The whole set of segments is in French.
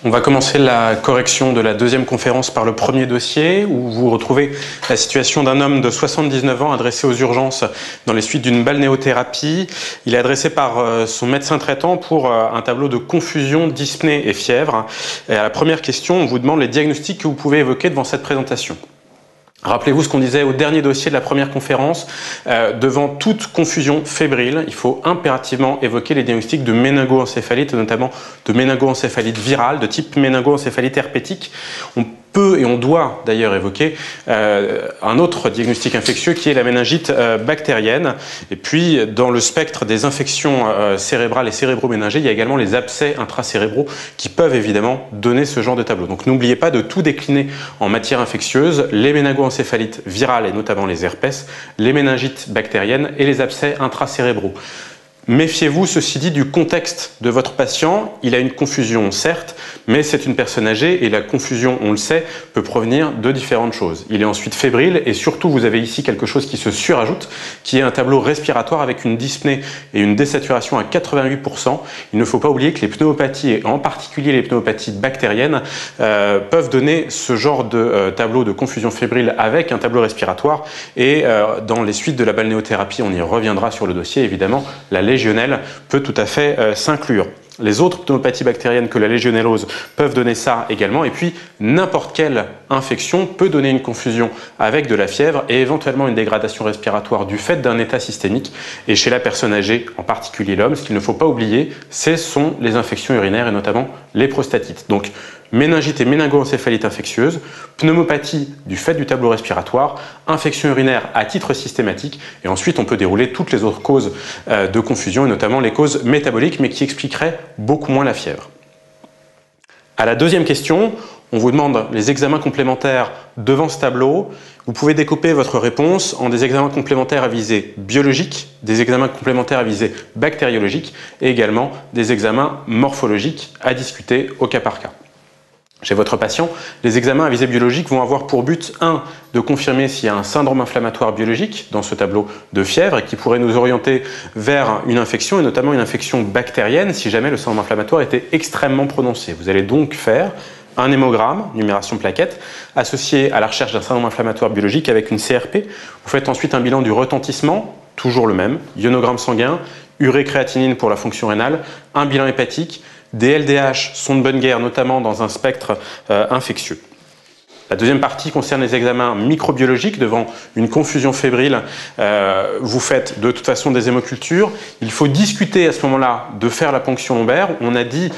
On va commencer la correction de la deuxième conférence par le premier dossier où vous retrouvez la situation d'un homme de 79 ans adressé aux urgences dans les suites d'une balnéothérapie. Il est adressé par son médecin traitant pour un tableau de confusion, dyspnée et fièvre. Et à la première question, on vous demande les diagnostics que vous pouvez évoquer devant cette présentation. Rappelez-vous ce qu'on disait au dernier dossier de la première conférence. Devant toute confusion fébrile, il faut impérativement évoquer les diagnostics de méningoencéphalite, notamment de méningoencéphalite virale, de type méningoencéphalite herpétique. On peut et on doit d'ailleurs évoquer un autre diagnostic infectieux qui est la méningite bactérienne. Et puis, dans le spectre des infections cérébrales et cérébro-méningées, il y a également les abcès intracérébraux qui peuvent évidemment donner ce genre de tableau. Donc n'oubliez pas de tout décliner en matière infectieuse, les méningoencéphalites virales et notamment les herpès, les méningites bactériennes et les abcès intracérébraux. Méfiez-vous, ceci dit, du contexte de votre patient. Il a une confusion, certes, mais c'est une personne âgée et la confusion, on le sait, peut provenir de différentes choses. Il est ensuite fébrile et surtout, vous avez ici quelque chose qui se surajoute, qui est un tableau respiratoire avec une dyspnée et une désaturation à 88%. Il ne faut pas oublier que les pneumopathies, et en particulier les pneumopathies bactériennes, peuvent donner ce genre de tableau de confusion fébrile avec un tableau respiratoire. Et dans les suites de la balnéothérapie, on y reviendra sur le dossier, évidemment, la légionelle peut tout à fait s'inclure. Les autres pneumopathies bactériennes que la légionellose peuvent donner ça également. Et puis, n'importe quelle infection peut donner une confusion avec de la fièvre et éventuellement une dégradation respiratoire du fait d'un état systémique. Et chez la personne âgée, en particulier l'homme, ce qu'il ne faut pas oublier, ce sont les infections urinaires et notamment les prostatites. Donc, méningite et méningoencéphalite infectieuse, pneumopathie du fait du tableau respiratoire, infection urinaire à titre systématique, et ensuite on peut dérouler toutes les autres causes de confusion, et notamment les causes métaboliques, mais qui expliqueraient beaucoup moins la fièvre. À la deuxième question, on vous demande les examens complémentaires devant ce tableau. Vous pouvez découper votre réponse en des examens complémentaires à visée biologique, des examens complémentaires à visée bactériologique, et également des examens morphologiques à discuter au cas par cas. Chez votre patient, les examens à visée biologique vont avoir pour but, de confirmer s'il y a un syndrome inflammatoire biologique dans ce tableau de fièvre et qui pourrait nous orienter vers une infection et notamment une infection bactérienne si jamais le syndrome inflammatoire était extrêmement prononcé. Vous allez donc faire un hémogramme, numération plaquette, associé à la recherche d'un syndrome inflammatoire biologique avec une CRP. Vous faites ensuite un bilan du retentissement, toujours le même, ionogramme sanguin, urée-créatinine pour la fonction rénale, un bilan hépatique. Des LDH sont de bonne guerre, notamment dans un spectre infectieux. La deuxième partie concerne les examens microbiologiques devant une confusion fébrile. Vous faites de toute façon des hémocultures. Il faut discuter à ce moment-là de faire la ponction lombaire. On a dit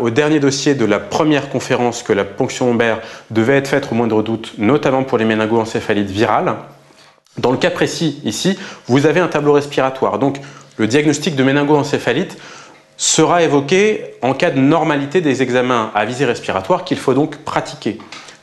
au dernier dossier de la première conférence que la ponction lombaire devait être faite au moindre doute, notamment pour les méningoencéphalites virales. Dans le cas précis ici, vous avez un tableau respiratoire. Donc le diagnostic de méningoencéphalite sera évoqué en cas de normalité des examens à visée respiratoire qu'il faut donc pratiquer.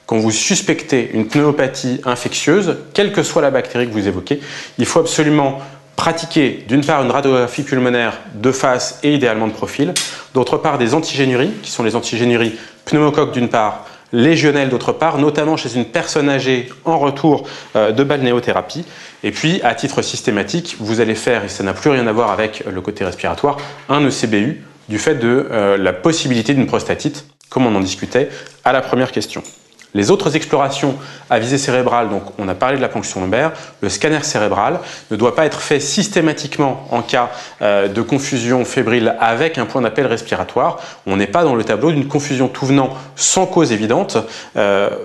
Quand vous suspectez une pneumopathie infectieuse, quelle que soit la bactérie que vous évoquez, il faut absolument pratiquer d'une part une radiographie pulmonaire de face et idéalement de profil, d'autre part des antigénuries, qui sont les antigénuries pneumocoques d'une part, légionnelles d'autre part, notamment chez une personne âgée en retour de balnéothérapie. Et puis, à titre systématique, vous allez faire, et ça n'a plus rien à voir avec le côté respiratoire, un ECBU du fait de la possibilité d'une prostatite, comme on en discutait à la première question. Les autres explorations à visée cérébrale, donc on a parlé de la ponction lombaire, le scanner cérébral ne doit pas être fait systématiquement en cas de confusion fébrile avec un point d'appel respiratoire. On n'est pas dans le tableau d'une confusion tout venant sans cause évidente.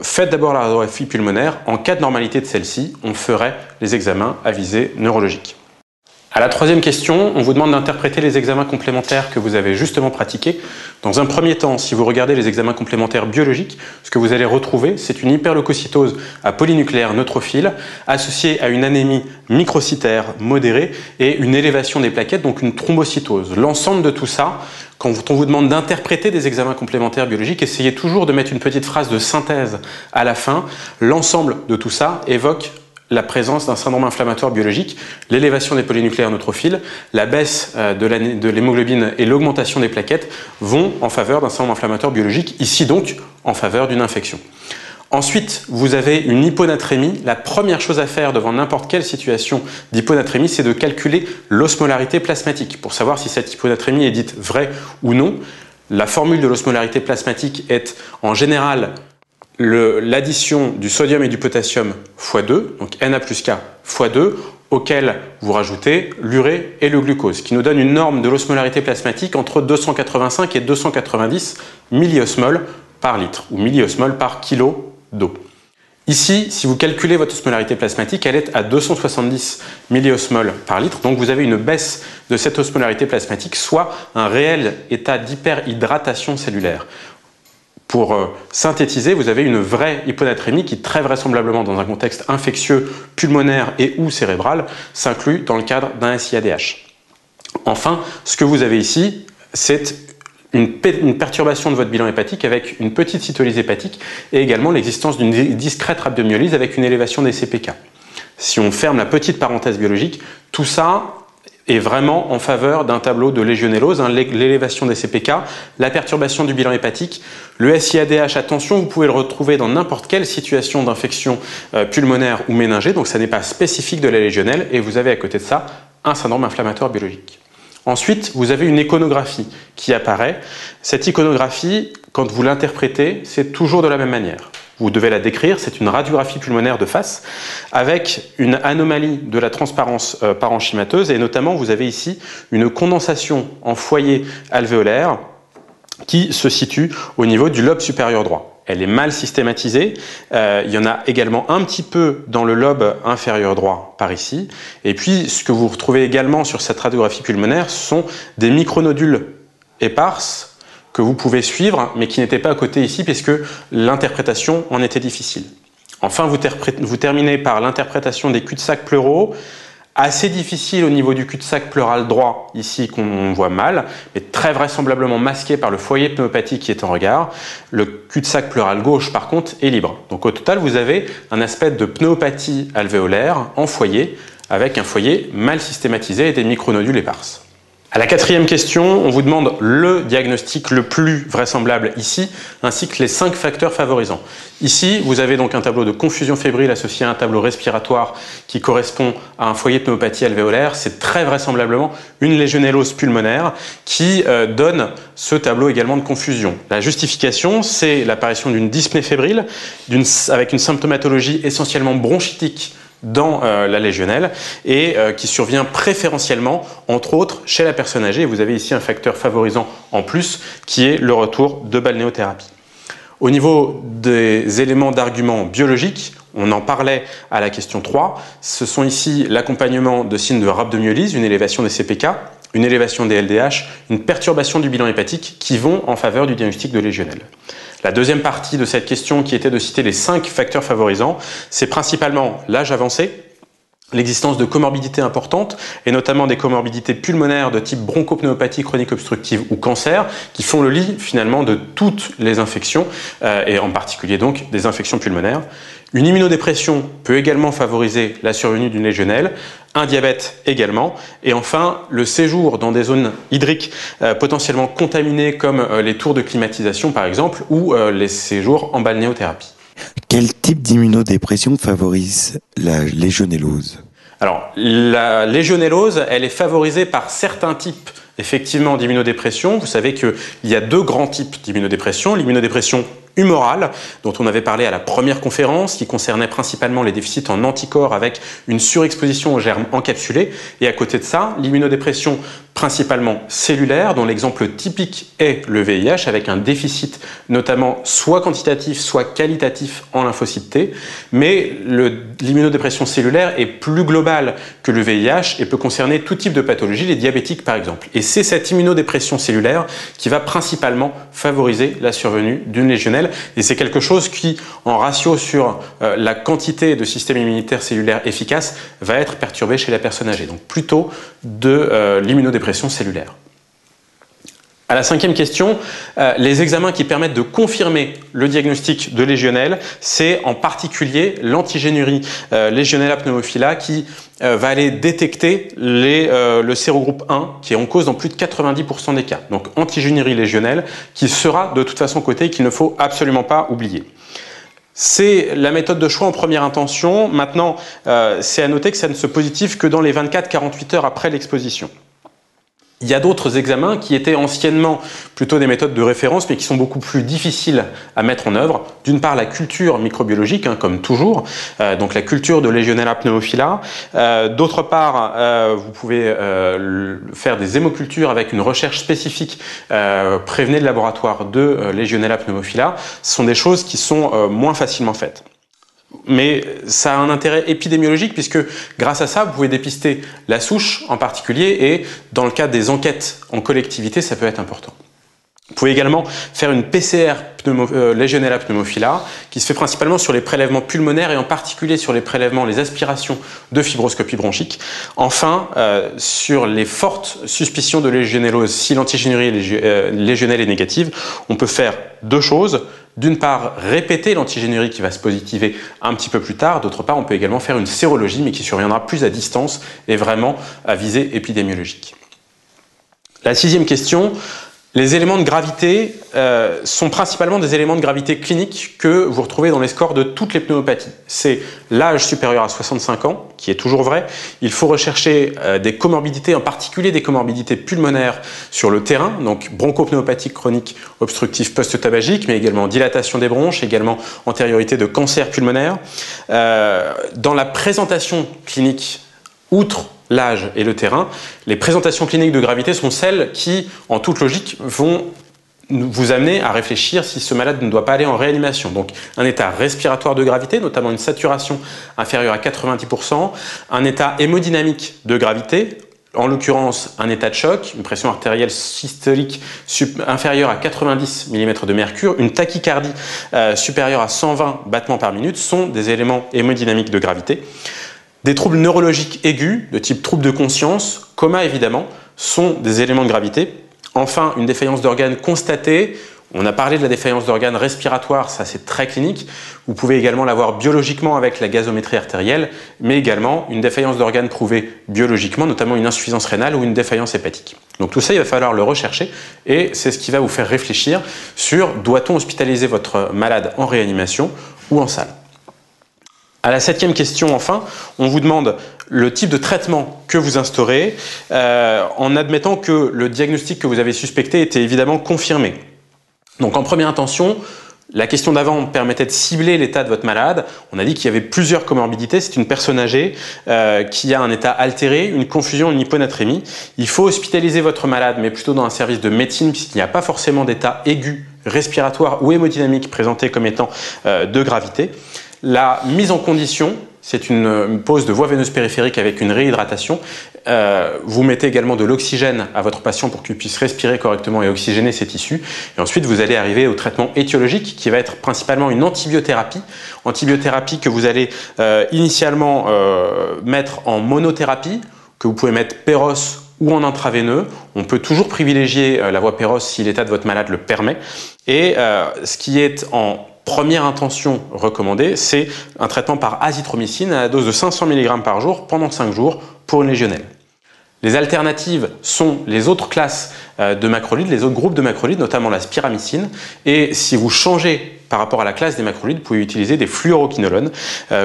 Faites d'abord la radiographie pulmonaire. En cas de normalité de celle-ci, on ferait les examens à visée neurologique. À la troisième question, on vous demande d'interpréter les examens complémentaires que vous avez justement pratiqués. Dans un premier temps, si vous regardez les examens complémentaires biologiques, ce que vous allez retrouver, c'est une hyperleucocytose à polynucléaire neutrophile associée à une anémie microcytaire modérée et une élévation des plaquettes, donc une thrombocytose. L'ensemble de tout ça, quand on vous demande d'interpréter des examens complémentaires biologiques, essayez toujours de mettre une petite phrase de synthèse à la fin. L'ensemble de tout ça évoque la présence d'un syndrome inflammatoire biologique, l'élévation des polynucléaires neutrophiles, la baisse de l'hémoglobine et l'augmentation des plaquettes vont en faveur d'un syndrome inflammatoire biologique, ici donc en faveur d'une infection. Ensuite, vous avez une hyponatrémie. La première chose à faire devant n'importe quelle situation d'hyponatrémie, c'est de calculer l'osmolarité plasmatique pour savoir si cette hyponatrémie est dite vraie ou non. La formule de l'osmolarité plasmatique est en général l'addition du sodium et du potassium x 2, donc Na plus K x 2, auquel vous rajoutez l'urée et le glucose, qui nous donne une norme de l'osmolarité plasmatique entre 285 et 290 milliosmoles par litre, ou milliosmoles par kilo d'eau. Ici, si vous calculez votre osmolarité plasmatique, elle est à 270 milliosmoles par litre, donc vous avez une baisse de cette osmolarité plasmatique, soit un réel état d'hyperhydratation cellulaire. Pour synthétiser, vous avez une vraie hyponatrémie qui, très vraisemblablement dans un contexte infectieux, pulmonaire et ou cérébral, s'inclut dans le cadre d'un SIADH. Enfin, ce que vous avez ici, c'est une perturbation de votre bilan hépatique avec une petite cytolyse hépatique et également l'existence d'une discrète rhabdomyolyse avec une élévation des CPK. Si on ferme la petite parenthèse biologique, tout ça est vraiment en faveur d'un tableau de légionellose, l'élévation des CPK, la perturbation du bilan hépatique. Le SIADH, attention, vous pouvez le retrouver dans n'importe quelle situation d'infection pulmonaire ou méningée, donc ça n'est pas spécifique de la légionnelle, et vous avez à côté de ça un syndrome inflammatoire biologique. Ensuite, vous avez une iconographie qui apparaît. Cette iconographie, quand vous l'interprétez, c'est toujours de la même manière. Vous devez la décrire, c'est une radiographie pulmonaire de face avec une anomalie de la transparence parenchymateuse et notamment vous avez ici une condensation en foyer alvéolaire qui se situe au niveau du lobe supérieur droit. Elle est mal systématisée, il y en a également un petit peu dans le lobe inférieur droit par ici, et puis ce que vous retrouvez également sur cette radiographie pulmonaire, ce sont des micronodules éparses que vous pouvez suivre, mais qui n'étaient pas à côté ici, puisque l'interprétation en était difficile. Enfin, vous terminez par l'interprétation des cul-de-sac pleuraux, assez difficile au niveau du cul-de-sac pleural droit, ici qu'on voit mal, mais très vraisemblablement masqué par le foyer pneumopathie qui est en regard. Le cul-de-sac pleural gauche, par contre, est libre. Donc au total, vous avez un aspect de pneumopathie alvéolaire en foyer, avec un foyer mal systématisé et des micronodules éparses. À la quatrième question, on vous demande le diagnostic le plus vraisemblable ici, ainsi que les 5 facteurs favorisants. Ici, vous avez donc un tableau de confusion fébrile associé à un tableau respiratoire qui correspond à un foyer de pneumopathie alvéolaire. C'est très vraisemblablement une légionellose pulmonaire qui donne ce tableau également de confusion. La justification, c'est l'apparition d'une dyspnée fébrile avec une symptomatologie essentiellement bronchitique dans la légionnelle et qui survient préférentiellement, entre autres, chez la personne âgée. Et vous avez ici un facteur favorisant en plus qui est le retour de balnéothérapie. Au niveau des éléments d'argument biologiques, on en parlait à la question 3, ce sont ici l'accompagnement de signes de rhabdomyolyse, une élévation des CPK, une élévation des LDH, une perturbation du bilan hépatique qui vont en faveur du diagnostic de légionnelle. La deuxième partie de cette question qui était de citer les 5 facteurs favorisants, c'est principalement l'âge avancé, l'existence de comorbidités importantes et notamment des comorbidités pulmonaires de type bronchopneumopathie chronique obstructive ou cancer qui font le lit finalement de toutes les infections et en particulier donc des infections pulmonaires. Une immunodépression peut également favoriser la survenue d'une légionnelle, un diabète également, et enfin le séjour dans des zones hydriques potentiellement contaminées comme les tours de climatisation par exemple ou les séjours en balnéothérapie. Quel type d'immunodépression favorise la légionellose? Alors, la légionellose, elle est favorisée par certains types effectivement d'immunodépression. Vous savez qu'il y a 2 grands types d'immunodépression. L'immunodépression humorale, dont on avait parlé à la première conférence, qui concernait principalement les déficits en anticorps avec une surexposition aux germes encapsulés. Et à côté de ça, l'immunodépression principalement cellulaire, dont l'exemple typique est le VIH, avec un déficit notamment soit quantitatif, soit qualitatif en lymphocytes T. Mais l'immunodépression cellulaire est plus globale que le VIH et peut concerner tout type de pathologie, les diabétiques par exemple. Et c'est cette immunodépression cellulaire qui va principalement favoriser la survenue d'une légionnelle. Et c'est quelque chose qui, en ratio sur la quantité de système immunitaire cellulaire efficace, va être perturbé chez la personne âgée. Donc plutôt de l'immunodépression cellulaire. À la 5e question, les examens qui permettent de confirmer le diagnostic de légionnelle, c'est en particulier l'antigénurie Legionella pneumophila qui va aller détecter le sérogroupe 1 qui est en cause dans plus de 90% des cas. Donc antigénurie légionnelle qui sera de toute façon cotée et qu'il ne faut absolument pas oublier. C'est la méthode de choix en première intention. Maintenant, c'est à noter que ça ne se positive que dans les 24-48 heures après l'exposition. Il y a d'autres examens qui étaient anciennement plutôt des méthodes de référence, mais qui sont beaucoup plus difficiles à mettre en œuvre. D'une part, la culture microbiologique, comme toujours, donc la culture de Legionella pneumophila. D'autre part, vous pouvez faire des hémocultures avec une recherche spécifique. Prévenez le laboratoire de Legionella pneumophila. Ce sont des choses qui sont moins facilement faites. Mais ça a un intérêt épidémiologique puisque grâce à ça, vous pouvez dépister la souche en particulier et dans le cadre des enquêtes en collectivité, ça peut être important. Vous pouvez également faire une PCR Legionella pneumophila qui se fait principalement sur les prélèvements pulmonaires et en particulier sur les prélèvements, les aspirations de fibroscopie bronchique. Enfin, sur les fortes suspicions de légionellose, si l'antigénurie légionnelle est négative, on peut faire deux choses. D'une part, répéter l'antigénurie qui va se positiver un petit peu plus tard. D'autre part, on peut également faire une sérologie, mais qui surviendra plus à distance et vraiment à visée épidémiologique. La sixième question, les éléments de gravité sont principalement des éléments de gravité cliniques que vous retrouvez dans les scores de toutes les pneumopathies. C'est l'âge supérieur à 65 ans, qui est toujours vrai. Il faut rechercher des comorbidités, en particulier des comorbidités pulmonaires sur le terrain, donc bronchopneumopathie chronique obstructive post-tabagique, mais également dilatation des bronches, également antériorité de cancer pulmonaire. Dans la présentation clinique, outre l'âge et le terrain, les présentations cliniques de gravité sont celles qui, en toute logique, vont vous amener à réfléchir si ce malade ne doit pas aller en réanimation. Donc un état respiratoire de gravité, notamment une saturation inférieure à 90%, un état hémodynamique de gravité, en l'occurrence un état de choc, une pression artérielle systolique inférieure à 90 mm de mercure, une tachycardie supérieure à 120 battements par minute sont des éléments hémodynamiques de gravité. Des troubles neurologiques aigus, de type trouble de conscience, coma évidemment, sont des éléments de gravité. Enfin, une défaillance d'organes constatée. On a parlé de la défaillance d'organes respiratoires, ça c'est très clinique. Vous pouvez également l'avoir biologiquement avec la gazométrie artérielle, mais également une défaillance d'organes prouvée biologiquement, notamment une insuffisance rénale ou une défaillance hépatique. Donc tout ça, il va falloir le rechercher et c'est ce qui va vous faire réfléchir sur doit-on hospitaliser votre malade en réanimation ou en salle. À la septième question, enfin, on vous demande le type de traitement que vous instaurez en admettant que le diagnostic que vous avez suspecté était évidemment confirmé. Donc en première intention, la question d'avant permettait de cibler l'état de votre malade. On a dit qu'il y avait plusieurs comorbidités. C'est une personne âgée qui a un état altéré, une confusion, une hyponatrémie. Il faut hospitaliser votre malade, mais plutôt dans un service de médecine puisqu'il n'y a pas forcément d'état aigu, respiratoire ou hémodynamique présenté comme étant de gravité. La mise en condition, c'est une pose de voie veineuse périphérique avec une réhydratation. Vous mettez également de l'oxygène à votre patient pour qu'il puisse respirer correctement et oxygéner ses tissus. Et ensuite, vous allez arriver au traitement étiologique qui va être principalement une antibiothérapie. Antibiothérapie que vous allez initialement mettre en monothérapie, que vous pouvez mettre péros ou en intraveineux. On peut toujours privilégier la voie péros si l'état de votre malade le permet. Et ce qui est en première intention recommandée, c'est un traitement par azithromycine à la dose de 500 mg par jour pendant 5 jours pour une légionnelle. Les alternatives sont les autres classes de macrolides, les autres groupes de macrolides, notamment la spiramycine. Et si vous changez par rapport à la classe des macrolides, vous pouvez utiliser des fluoroquinolones,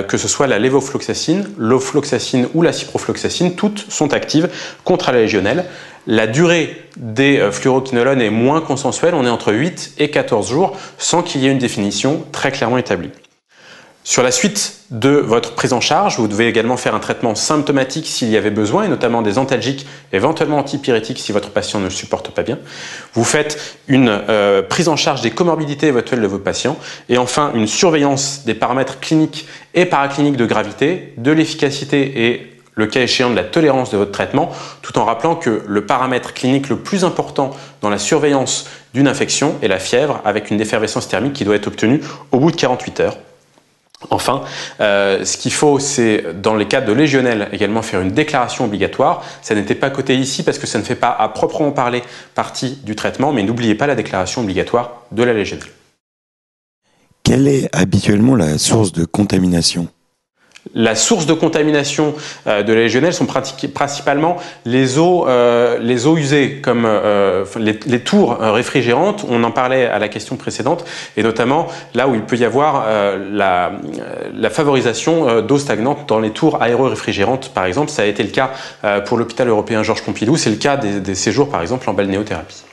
que ce soit la lévofloxacine, l'ofloxacine ou la ciprofloxacine, toutes sont actives contre la légionnelle. La durée des fluoroquinolones est moins consensuelle, on est entre 8 et 14 jours, sans qu'il y ait une définition très clairement établie. Sur la suite de votre prise en charge, vous devez également faire un traitement symptomatique s'il y avait besoin, et notamment des antalgiques, éventuellement antipyrétiques si votre patient ne le supporte pas bien. Vous faites une prise en charge des comorbidités éventuelles de votre patient, et enfin une surveillance des paramètres cliniques et paracliniques de gravité, de l'efficacité et le cas échéant de la tolérance de votre traitement, tout en rappelant que le paramètre clinique le plus important dans la surveillance d'une infection est la fièvre, avec une défervescence thermique qui doit être obtenue au bout de 48 heures. Enfin, ce qu'il faut, c'est dans les cas de légionnelle également faire une déclaration obligatoire. Ça n'était pas coté ici parce que ça ne fait pas à proprement parler partie du traitement, mais n'oubliez pas la déclaration obligatoire de la légionnelle. Quelle est habituellement la source de contamination ? La source de contamination de la Légionelle sont principalement les eaux usées, comme les tours réfrigérantes. On en parlait à la question précédente, et notamment là où il peut y avoir la favorisation d'eau stagnante dans les tours aéro-réfrigérantes, par exemple. Ça a été le cas pour l'hôpital européen Georges Pompidou. C'est le cas des séjours, par exemple, en balnéothérapie.